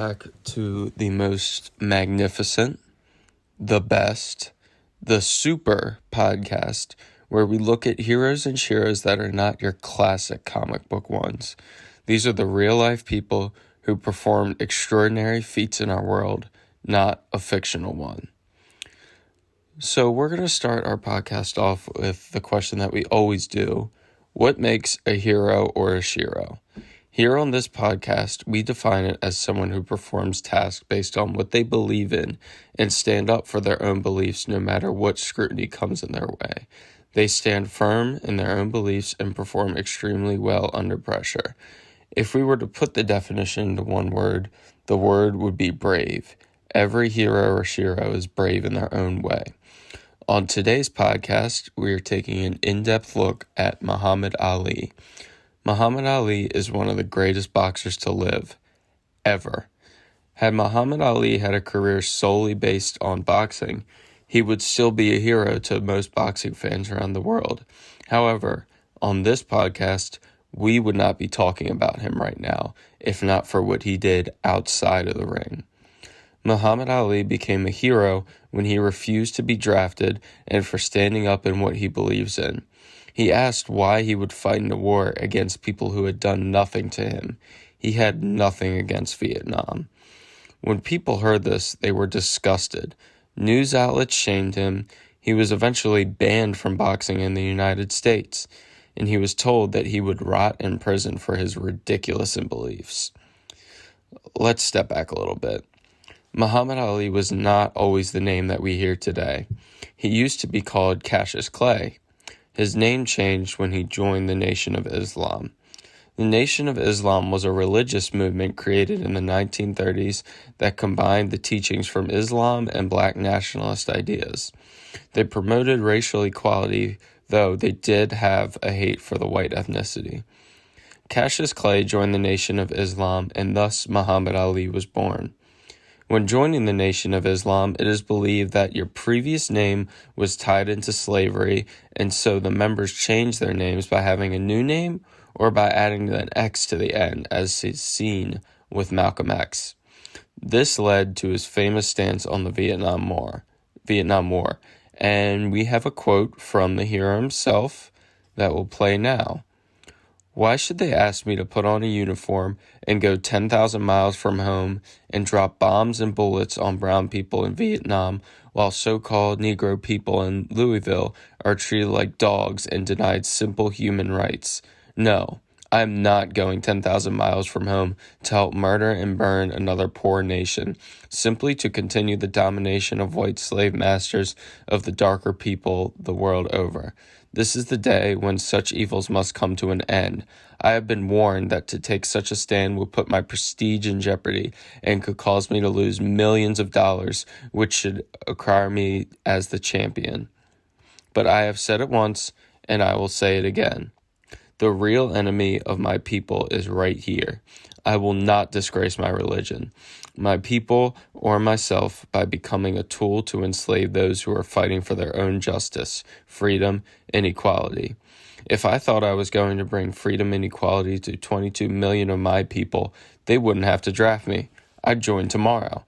back to the most magnificent, the best, the super podcast, where we look at heroes and sheroes that are not your classic comic book ones. These are the real-life people who performed extraordinary feats in our world, not a fictional one. So we're going to start our podcast off with the question that we always do. What makes a hero or a shero? Here on this podcast, we define it as someone who performs tasks based on what they believe in and stand up for their own beliefs no matter what scrutiny comes in their way. They stand firm in their own beliefs and perform extremely well under pressure. If we were to put the definition into one word, the word would be brave. Every hero or shero is brave in their own way. On today's podcast, we are taking an in-depth look at Muhammad Ali. Muhammad Ali is one of the greatest boxers to live, ever. Had Muhammad Ali had a career solely based on boxing, he would still be a hero to most boxing fans around the world. However, on this podcast, we would not be talking about him right now, if not for what he did outside of the ring. Muhammad Ali became a hero when he refused to be drafted and for standing up in what he believes in. He asked why he would fight in a war against people who had done nothing to him. He had nothing against Vietnam. When people heard this, they were disgusted. News outlets shamed him. He was eventually banned from boxing in the United States, and he was told that he would rot in prison for his ridiculous beliefs. Let's step back a little bit. Muhammad Ali was not always the name that we hear today. He used to be called Cassius Clay. His name changed when he joined the Nation of Islam. The Nation of Islam was a religious movement created in the 1930s that combined the teachings from Islam and black nationalist ideas. They promoted racial equality, though they did have a hate for the white ethnicity. Cassius Clay joined the Nation of Islam, and thus Muhammad Ali was born. When joining the Nation of Islam, it is believed that your previous name was tied into slavery, and so the members changed their names by having a new name or by adding an X to the end, as is seen with Malcolm X. This led to his famous stance on the Vietnam War. And we have a quote from the hero himself that will play now. Why should they ask me to put on a uniform and go 10,000 miles from home and drop bombs and bullets on brown people in Vietnam while so-called Negro people in Louisville are treated like dogs and denied simple human rights? No, I am not going 10,000 miles from home to help murder and burn another poor nation, simply to continue the domination of white slave masters of the darker people the world over. This is the day when such evils must come to an end. I have been warned that to take such a stand would put my prestige in jeopardy and could cause me to lose millions of dollars, which should acquire me as the champion. But I have said it once, and I will say it again. The real enemy of my people is right here. I will not disgrace my religion, my people, or myself by becoming a tool to enslave those who are fighting for their own justice, freedom, and equality. If I thought I was going to bring freedom and equality to 22 million of my people, they wouldn't have to draft me. I'd join tomorrow.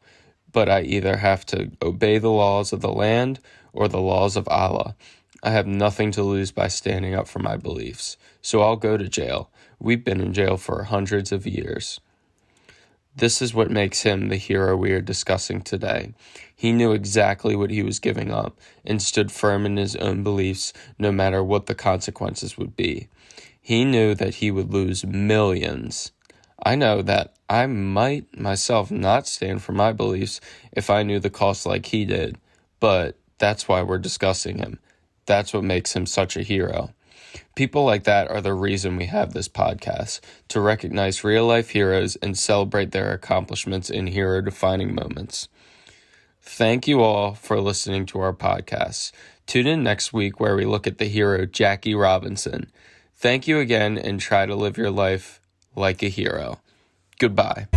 But I either have to obey the laws of the land or the laws of Allah. I have nothing to lose by standing up for my beliefs. So I'll go to jail. We've been in jail for hundreds of years. This is what makes him the hero we are discussing today. He knew exactly what he was giving up and stood firm in his own beliefs no matter what the consequences would be. He knew that he would lose millions. I know that I might myself not stand for my beliefs if I knew the cost like he did, but that's why we're discussing him. That's what makes him such a hero. People like that are the reason we have this podcast, to recognize real-life heroes and celebrate their accomplishments in hero-defining moments. Thank you all for listening to our podcast. Tune in next week where we look at the hero Jackie Robinson. Thank you again, and try to live your life like a hero. Goodbye.